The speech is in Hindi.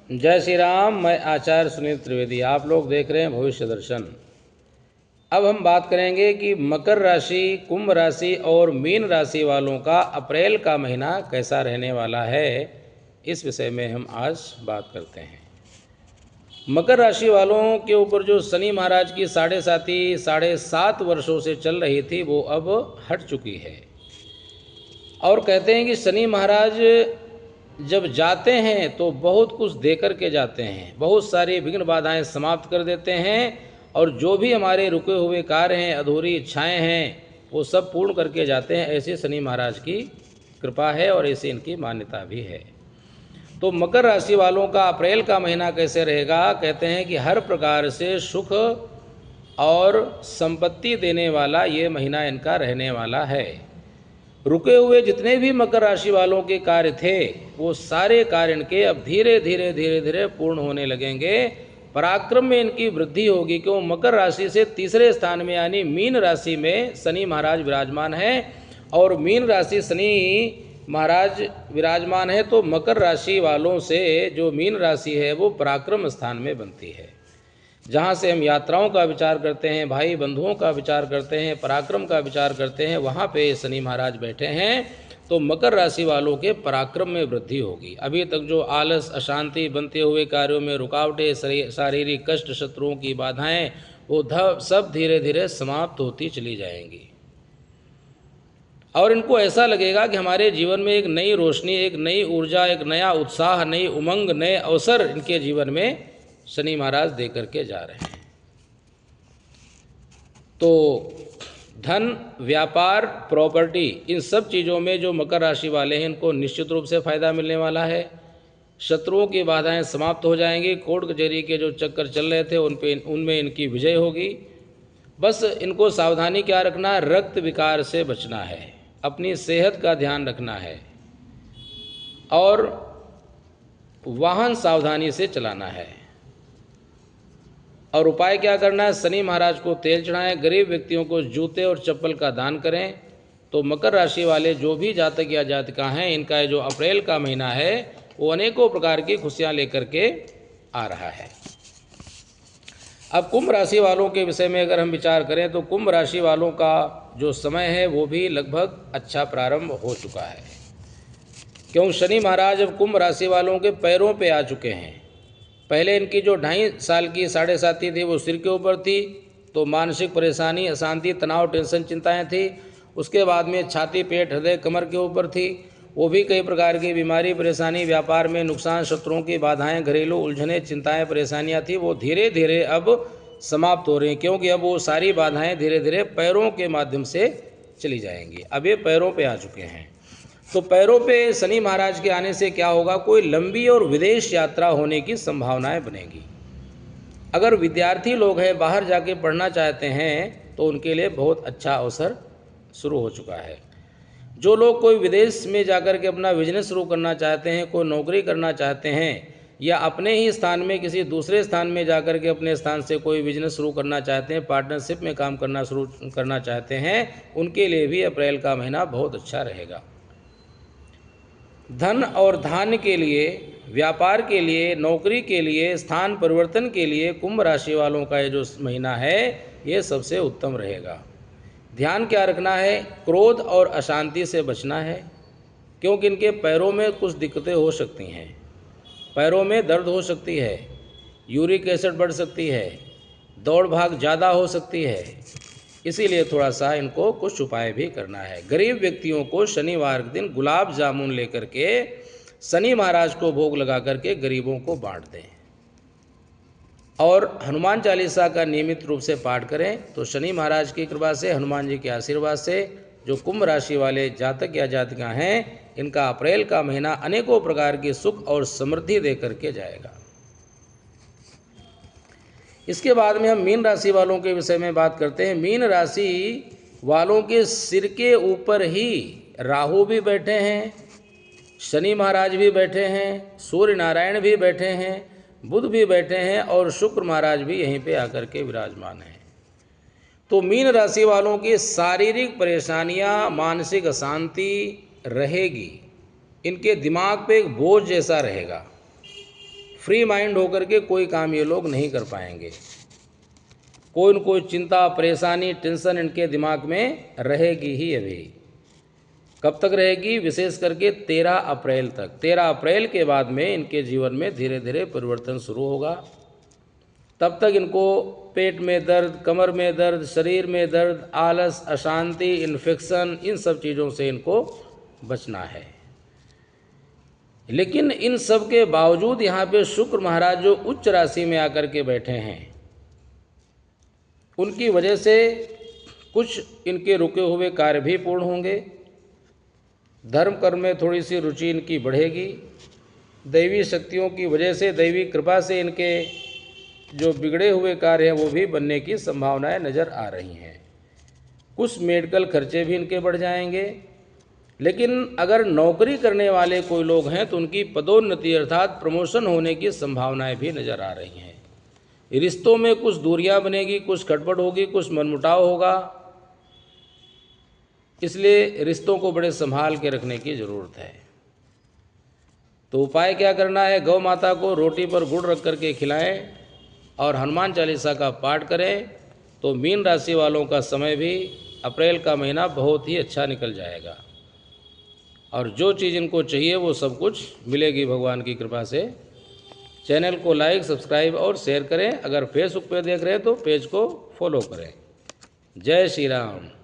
जय श्री राम। मैं आचार्य सुनील त्रिवेदी, आप लोग देख रहे हैं भविष्य दर्शन। अब हम बात करेंगे कि मकर राशि, कुंभ राशि और मीन राशि वालों का अप्रैल का महीना कैसा रहने वाला है। इस विषय में हम आज बात करते हैं। मकर राशि वालों के ऊपर जो शनि महाराज की साढ़े सात वर्षों से चल रही थी वो अब हट चुकी है। और कहते हैं कि शनि महाराज जब जाते हैं तो बहुत कुछ दे कर के जाते हैं, बहुत सारी विघ्न बाधाएं समाप्त कर देते हैं, और जो भी हमारे रुके हुए कार्य हैं, अधूरी इच्छाएं हैं, वो सब पूर्ण करके जाते हैं। ऐसे शनि महाराज की कृपा है और ऐसी इनकी मान्यता भी है। तो मकर राशि वालों का अप्रैल का महीना कैसे रहेगा। कहते हैं कि हर प्रकार से सुख और संपत्ति देने वाला ये महीना इनका रहने वाला है। रुके हुए जितने भी मकर राशि वालों के कार्य थे वो सारे कार्य इनके अब धीरे धीरे पूर्ण होने लगेंगे। पराक्रम में इनकी वृद्धि होगी, क्यों मकर राशि से तीसरे स्थान में यानी मीन राशि में शनि महाराज विराजमान है, और मीन राशि शनि महाराज विराजमान है तो मकर राशि वालों से जो मीन राशि है वो पराक्रम स्थान में बनती है। जहाँ से हम यात्राओं का विचार करते हैं, भाई बंधुओं का विचार करते हैं, पराक्रम का विचार करते हैं, वहाँ पे शनि महाराज बैठे हैं तो मकर राशि वालों के पराक्रम में वृद्धि होगी। अभी तक जो आलस, अशांति, बनते हुए कार्यों में रुकावटें, शारीरिक कष्ट, शत्रुओं की बाधाएं, वो सब धीरे धीरे समाप्त होती चली जाएंगी। और इनको ऐसा लगेगा कि हमारे जीवन में एक नई रोशनी, एक नई ऊर्जा, एक नया उत्साह, नई उमंग, नए अवसर इनके जीवन में शनि महाराज दे करके जा रहे हैं। तो धन, व्यापार, प्रॉपर्टी, इन सब चीज़ों में जो मकर राशि वाले हैं इनको निश्चित रूप से फ़ायदा मिलने वाला है। शत्रुओं की बाधाएं समाप्त हो जाएंगी। कोर्ट कचहरी के जो चक्कर चल रहे थे उनमें इनकी विजय होगी। बस इनको सावधानी क्या रखना है, रक्त विकार से बचना है, अपनी सेहत का ध्यान रखना है, और वाहन सावधानी से चलाना है। और उपाय क्या करना है, शनि महाराज को तेल चढ़ाएं, गरीब व्यक्तियों को जूते और चप्पल का दान करें। तो मकर राशि वाले जो भी जातक या जातिका हैं, इनका जो अप्रैल का महीना है वो अनेकों प्रकार की खुशियां लेकर के आ रहा है। अब कुंभ राशि वालों के विषय में अगर हम विचार करें तो कुंभ राशि वालों का जो समय है वो भी लगभग अच्छा प्रारंभ हो चुका है, क्यों शनि महाराज अब कुंभ राशि वालों के पैरों पे आ चुके हैं। पहले इनकी जो 2.5 साल की साढ़े साथी थी वो सिर के ऊपर थी, तो मानसिक परेशानी, अशांति, तनाव, टेंशन, चिंताएं थी। उसके बाद में छाती, पेट, हृदय, कमर के ऊपर थी, वो भी कई प्रकार की बीमारी, परेशानी, व्यापार में नुकसान, शत्रुओं की बाधाएं, घरेलू उलझनें, चिंताएं, परेशानियां थी, वो धीरे धीरे अब समाप्त हो रही हैं, क्योंकि अब वो सारी बाधाएं धीरे धीरे पैरों के माध्यम से चली जाएंगी। अब ये पैरों पे आ चुके हैं। तो पैरों पे शनि महाराज के आने से क्या होगा, कोई लंबी और विदेश यात्रा होने की संभावनाएं बनेगी। अगर विद्यार्थी लोग हैं, बाहर जाके पढ़ना चाहते हैं, तो उनके लिए बहुत अच्छा अवसर शुरू हो चुका है। जो लोग कोई विदेश में जाकर के अपना बिजनेस शुरू करना चाहते हैं, कोई नौकरी करना चाहते हैं, या अपने ही स्थान में किसी दूसरे स्थान में जाकर के अपने स्थान से कोई बिजनेस शुरू करना चाहते हैं, पार्टनरशिप में काम करना शुरू करना चाहते हैं, उनके लिए भी अप्रैल का महीना बहुत अच्छा रहेगा। धन और धान्य के लिए, व्यापार के लिए, नौकरी के लिए, स्थान परिवर्तन के लिए कुंभ राशि वालों का ये जो महीना है ये सबसे उत्तम रहेगा। ध्यान क्या रखना है, क्रोध और अशांति से बचना है, क्योंकि इनके पैरों में कुछ दिक्कतें हो सकती हैं। पैरों में दर्द हो सकती है, यूरिक एसिड बढ़ सकती है, दौड़ भाग ज़्यादा हो सकती है, इसीलिए थोड़ा सा इनको कुछ उपाय भी करना है। गरीब व्यक्तियों को शनिवार के दिन गुलाब जामुन लेकर के शनि महाराज को भोग लगा करके गरीबों को बांट दें, और हनुमान चालीसा का नियमित रूप से पाठ करें। तो शनि महाराज की कृपा से, हनुमान जी के आशीर्वाद से जो कुंभ राशि वाले जातक या जातिका हैं, इनका अप्रैल का महीना अनेकों प्रकार की सुख और समृद्धि दे करके जाएगा। इसके बाद में हम मीन राशि वालों के विषय में बात करते हैं। मीन राशि वालों के सिर के ऊपर ही राहु भी बैठे हैं, शनि महाराज भी बैठे हैं, सूर्य नारायण भी बैठे हैं, बुध भी बैठे हैं, और शुक्र महाराज भी यहीं पे आकर के विराजमान हैं। तो मीन राशि वालों की शारीरिक परेशानियां, मानसिक अशांति रहेगी, इनके दिमाग पे एक बोझ जैसा रहेगा, फ्री माइंड होकर के कोई काम ये लोग नहीं कर पाएंगे। कोई न कोई चिंता, परेशानी, टेंशन इनके दिमाग में रहेगी ही अभी। कब तक रहेगी? विशेष करके 13 अप्रैल तक। 13 अप्रैल के बाद में इनके जीवन में धीरे धीरे परिवर्तन शुरू होगा। तब तक इनको पेट में दर्द, कमर में दर्द, शरीर में दर्द, आलस, अशांति, इन्फेक्शन, इन सब चीज़ों से इनको बचना है। लेकिन इन सब के बावजूद यहाँ पे शुक्र महाराज जो उच्च राशि में आकर के बैठे हैं, उनकी वजह से कुछ इनके रुके हुए कार्य भी पूर्ण होंगे। धर्म कर्म में थोड़ी सी रुचि इनकी बढ़ेगी। दैवी शक्तियों की वजह से, दैवी कृपा से इनके जो बिगड़े हुए कार्य हैं वो भी बनने की संभावनाएं नज़र आ रही हैं। कुछ मेडिकल खर्चे भी इनके बढ़ जाएंगे। लेकिन अगर नौकरी करने वाले कोई लोग हैं तो उनकी पदोन्नति अर्थात प्रमोशन होने की संभावनाएं भी नज़र आ रही हैं। रिश्तों में कुछ दूरियां बनेगी, कुछ खटपट होगी, कुछ मनमुटाव होगा। इसलिए रिश्तों को बड़े संभाल के रखने की ज़रूरत है। तो उपाय क्या करना है? गौ माता को रोटी पर गुड़ रख करके खिलाएं और हनुमान चालीसा का पाठ करें तो मीन राशि वालों का समय भी, अप्रैल का महीना बहुत ही अच्छा निकल जाएगा और जो चीज़ इनको चाहिए वो सब कुछ मिलेगी भगवान की कृपा से। चैनल को लाइक, सब्सक्राइब और शेयर करें। अगर फेसबुक पे देख रहे हैं तो पेज को फॉलो करें। जय श्री राम।